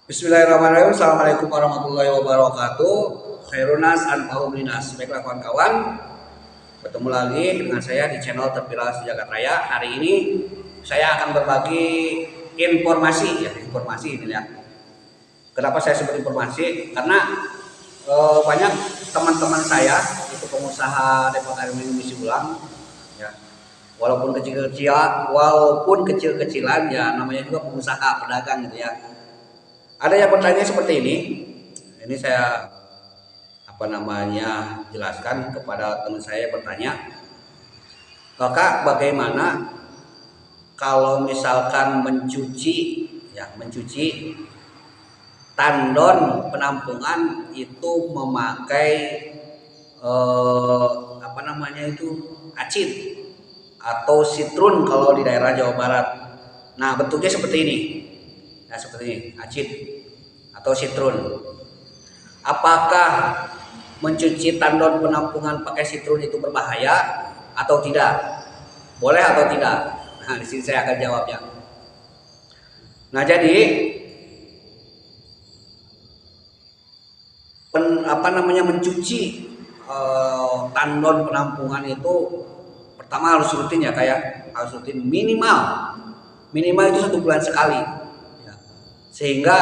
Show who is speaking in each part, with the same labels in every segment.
Speaker 1: Bismillahirrahmanirrahim. Assalamualaikum warahmatullahi wabarakatuh. Khairunas anfa'um linas. Baiklah kawan-kawan, bertemu lagi dengan saya di channel Terpilah Sejagat Raya. Hari ini saya akan berbagi informasi ini ya. Kenapa saya sebut informasi? Karena banyak teman-teman saya itu pengusaha Depot Air Minum Isi Ulang ya. Walaupun kecil-kecilan ya, namanya juga pengusaha pedagang gitu ya. Ada yang bertanya seperti ini. Ini saya jelaskan kepada teman saya bertanya, "Kakak, bagaimana kalau misalkan mencuci tandon penampungan itu memakai acid atau sitrun kalau di daerah Jawa Barat." Nah, bentuknya seperti ini. Nah, seperti ini, acid atau sitrun. Apakah mencuci tandon penampungan pakai sitrun itu berbahaya atau tidak? Boleh atau tidak? Nah, di sini saya akan jawabnya. Nah, jadi mencuci tandon penampungan itu pertama harus rutin ya, harus rutin minimal itu 1 bulan sekali. Sehingga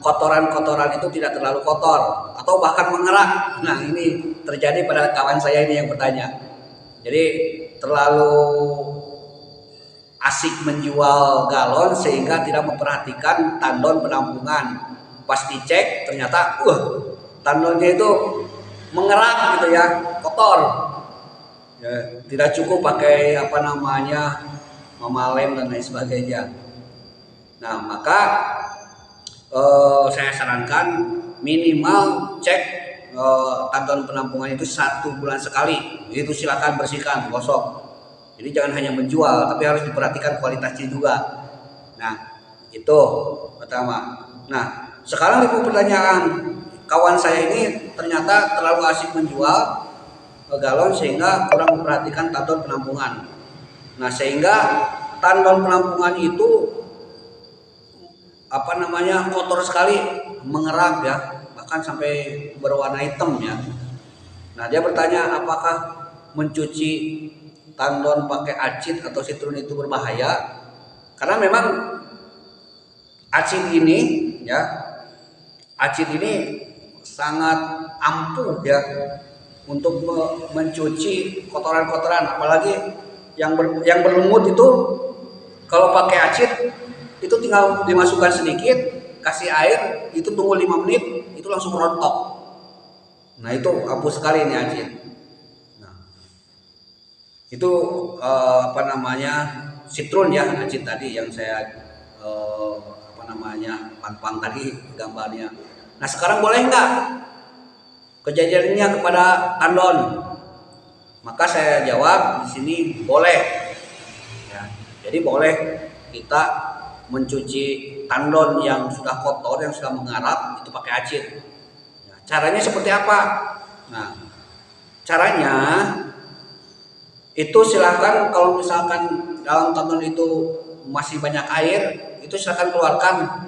Speaker 1: kotoran-kotoran itu tidak terlalu kotor atau bahkan mengerak. Nah, ini terjadi pada kawan saya ini yang bertanya. Jadi terlalu asik menjual galon sehingga tidak memperhatikan tandon penampungan. Pas dicek ternyata tandonnya itu mengerak gitu ya, kotor. Ya, tidak cukup pakai memalem dan lain sebagainya. Nah, maka saya sarankan minimal cek tandon penampungan itu 1 bulan sekali. Itu silakan bersihkan, gosok. Jadi jangan hanya menjual, tapi harus diperhatikan kualitasnya juga. Nah, itu pertama. Nah, sekarang ibu pertanyaan, kawan saya ini ternyata terlalu asik menjual galon sehingga kurang memperhatikan tandon penampungan. Nah, sehingga tandon penampungan itu kotor sekali, mengerak ya, bahkan sampai berwarna hitam ya. Nah, dia bertanya apakah mencuci tandon pakai acid atau sitrun itu berbahaya? Karena memang acid ini sangat ampuh ya untuk mencuci kotoran-kotoran, apalagi yang berlumut itu kalau pakai acid itu tinggal dimasukkan sedikit, kasih air, itu tunggu 5 menit, itu langsung rontok. Nah, itu ampuh sekali ini acid. Nah, itu sitrun ya, acid tadi yang saya pampang tadi gambarnya. Nah, sekarang boleh nggak kejadiannya kepada tandon? Maka saya jawab di sini boleh. Ya, jadi boleh kita mencuci tandon yang sudah kotor, yang sudah mengarak itu pakai acid. Nah, caranya seperti apa? Nah, caranya itu silahkan kalau misalkan dalam tandon itu masih banyak air, itu silahkan keluarkan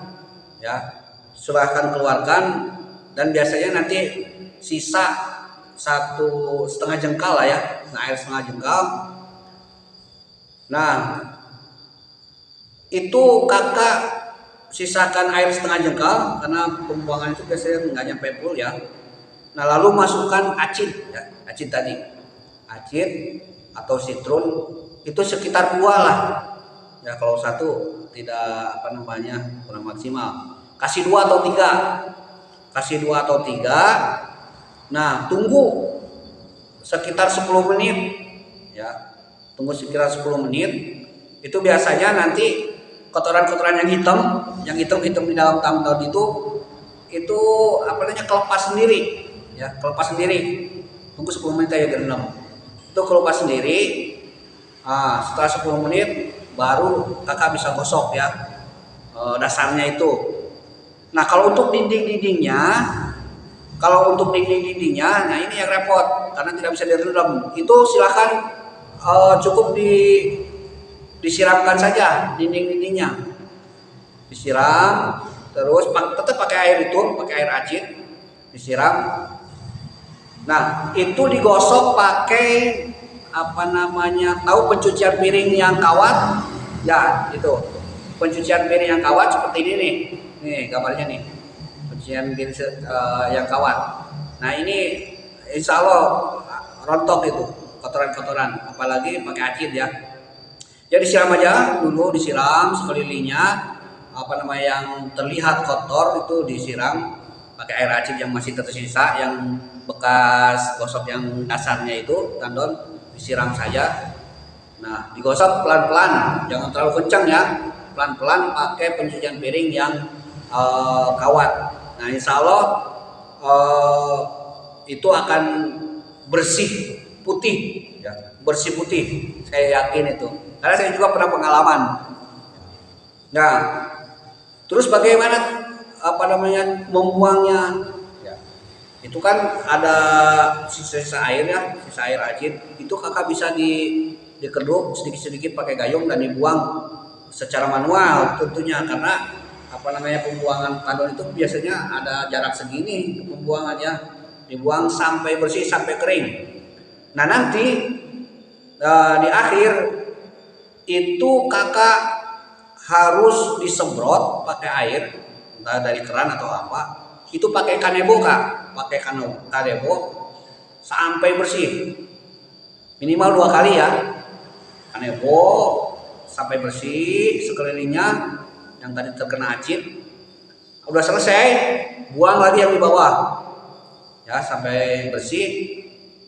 Speaker 1: ya, silahkan keluarkan, dan biasanya nanti sisa 1,5 jengkal lah ya, air 1,5 jengkal. Nah, itu kakak sisakan air 1/2 jengkal karena pembuangan itu biasanya nggak nyampe full ya. Nah, lalu masukkan acid ya, acid tadi, acid atau sitrun itu sekitar 2 lah ya, kalau 1 tidak kurang maksimal, kasih 2 atau 3. Nah, tunggu sekitar 10 menit ya, tunggu sekitar 10 menit. Itu biasanya nanti kotoran-kotoran yang hitam di dalam tandon itu kelepas sendiri ya, tunggu 10 menit aja direndam, itu kelepas sendiri. Setelah 10 menit baru kakak bisa gosok ya dasarnya itu. Nah, kalau untuk dinding-dindingnya, nah ini yang repot karena tidak bisa direndam. Itu silahkan cukup disiramkan saja dinding-dindingnya, disiram terus tetap air itu, pakai air acid, disiram. Nah, itu digosok pakai apa namanya? Tahu pencucian piring yang kawat? Ya, itu. Pencucian piring yang kawat seperti ini nih. Nih gambarnya nih. Pencucian piring yang kawat. Nah, ini insya Allah rontok itu kotoran-kotoran, apalagi pakai acid ya. Jadi siram aja dulu, disiram sekelilingnya apa namanya yang terlihat kotor itu disiram pakai air acid yang masih tersisa, yang bekas gosok yang dasarnya itu tandon disiram saja. Nah, digosok pelan-pelan, jangan terlalu kencang ya, pelan-pelan pakai pencucian piring yang kawat. Nah, insya Allah itu akan bersih putih, ya, bersih putih. Saya yakin itu, karena saya juga pernah pengalaman. Nah, terus bagaimana apa namanya membuangnya? Ya, itu kan ada sisa-sisa air ya, sisa air acid. Itu kakak bisa dikeduk sedikit-sedikit pakai gayung dan dibuang secara manual tentunya, karena apa namanya pembuangan tandon itu biasanya ada jarak segini pembuangannya, dibuang sampai bersih sampai kering. Nah nanti di akhir itu kakak harus disemprot pakai air entah dari keran atau apa, itu pakai kanebo kak, pakai kanebo sampai bersih minimal 2 kali ya, kanebo sampai bersih sekelilingnya yang tadi terkena acid. Udah selesai, buang lagi yang di bawah ya sampai bersih,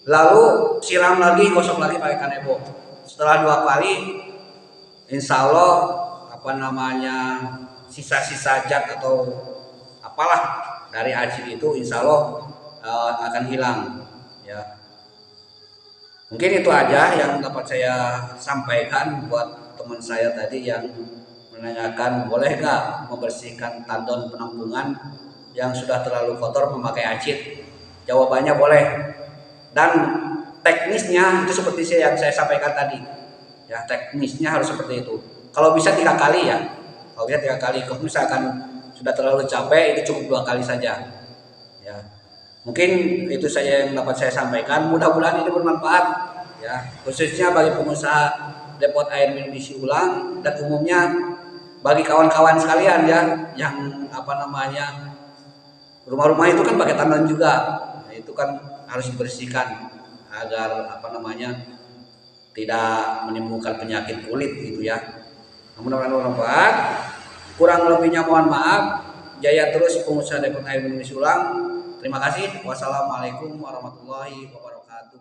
Speaker 1: lalu siram lagi, gosok lagi pakai kanebo. Setelah 2 kali insya Allah apa namanya sisa-sisa zat atau apalah dari acid itu insya Allah akan hilang ya. Mungkin itu aja yang dapat saya sampaikan buat teman saya tadi yang menanyakan boleh nggak membersihkan tandon penampungan yang sudah terlalu kotor memakai acid. Jawabannya boleh, dan teknisnya itu seperti yang saya sampaikan tadi ya, teknisnya harus seperti itu. Kalau bisa 3 kali ya, kalau bisa 3 kali. Kalau misalkan sudah terlalu capek itu cukup 2 kali saja ya. Mungkin itu saja yang dapat saya sampaikan, mudah-mudahan ini bermanfaat ya, khususnya bagi pengusaha depot air minum isi ulang dan umumnya bagi kawan-kawan sekalian ya yang apa namanya rumah-rumah itu kan pakai tandon juga. Nah, itu kan harus dibersihkan agar apa namanya tidak menimbulkan penyakit kulit gitu ya. Mudah-mudahan bermanfaat. Kurang lebihnya mohon maaf. Jaya terus pengusaha depot air minum isi ulang. Terima kasih. Wassalamualaikum warahmatullahi wabarakatuh.